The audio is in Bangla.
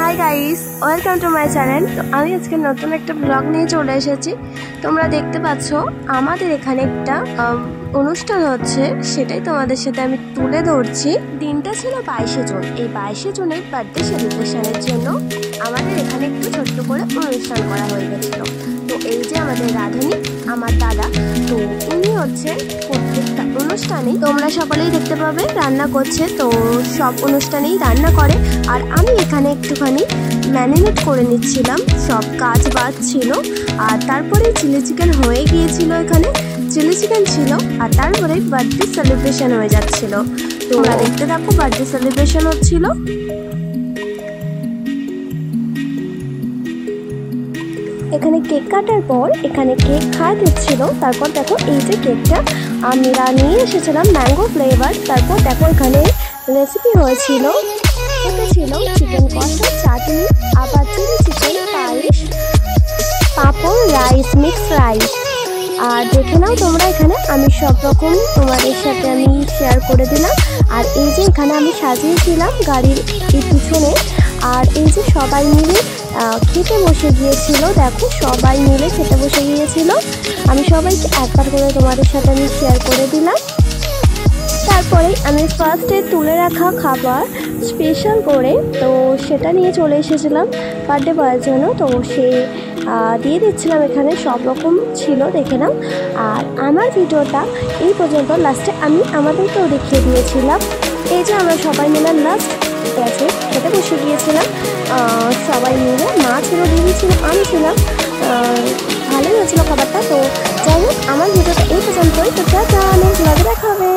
Hi guys, welcome to my channel. তো আমি আজকে নতুন একটা ব্লগ নিয়ে চলে এসেছি। তোমরা দেখতে পাচ্ছ আমাদের এখানে একটা অনুষ্ঠান হচ্ছে, সেটাই তোমাদের সাথে আমি তুলে ধরছি। দিনটা ছিল 22শে জুন। এই 22শে জুনের বার্থডে সেলিব্রেশনের জন্য আমাদের এখানে একটু ছোট্ট করে অনুষ্ঠান করা হয়ে গেছিলো। তো এই যে আমাদের রাধানী, আমার দাদা, তো উনি হচ্ছে প্রত্যেকটা অনুষ্ঠানেই তোমরা সকলেই দেখতে পাবে রান্না করছে। তো সব অনুষ্ঠানেই রান্না করে, আর আমি এখানে একটুখানি ম্যারিনেট করে নিচ্ছিলাম, সব কাজ বাজ ছিল। আর তারপরে চিলি চিকেন হয়ে গিয়েছিল, এখানে চিলি চিকেন ছিল, আর তারপরে বার্থডে সেলিব্রেশন হয়ে যাচ্ছিল। তোমরা দেখতে থাকো, বার্থডে সেলিব্রেশন হচ্ছিল। এখানে কেক কাটার পর এখানে কেক খাওয়া দিচ্ছিল। তারপর দেখো এই যে কেকটা আমরা নিয়ে এসেছিলাম ম্যাঙ্গো ফ্লেভার। তারপর দেখো এখানে রেসিপি হয়েছিল, এটা ছিল চিকেন কষা, চাটনি, আবার চিলি চিকেন, পায়েস, পাঁপড়, রাইস, মিক্স রাইস। আর দেখে নাও তোমরা, এখানে আমি সব রকম তোমাদের সাথে আমি শেয়ার করে দিলাম। আর এই যে এখানে আমি সাজিয়েছিলাম গাড়ির এই পিছনে। আর এই যে সবাই মিলে খেতে বসে গিয়েছিল, দেখো সবাই মিলে খেতে বসে গিয়েছিল। আমি সবাইকে একবার করে তোমাদের সাথে আমি শেয়ার করে দিলাম। তারপরে আমি ফার্স্টে তুলে রাখা খাবার স্পেশাল করে তো সেটা নিয়ে চলে এসেছিলাম বার্থডে বয়ের জন্য। তো সে দিয়ে দিচ্ছিলাম, এখানে সব রকম ছিল, দেখে নাও। আর আমার ভিডিওটা এই পর্যন্ত, লাস্টে আমি আমাদেরকেও দেখিয়ে দিয়েছিলাম। এই যে আমরা সবাই মিলে লাস্ট ব্যাচে খেতে বসে গিয়েছিলাম সবাই মিলে। মা ছিল, দিদি ছিল, আমি ছিলাম। ভালোই হয়েছিল খাবারটা। তো যাই হোক, আমার ভিডিওটা এই পর্যন্তই। তো নেক্সট ব্লগে দেখা হবে।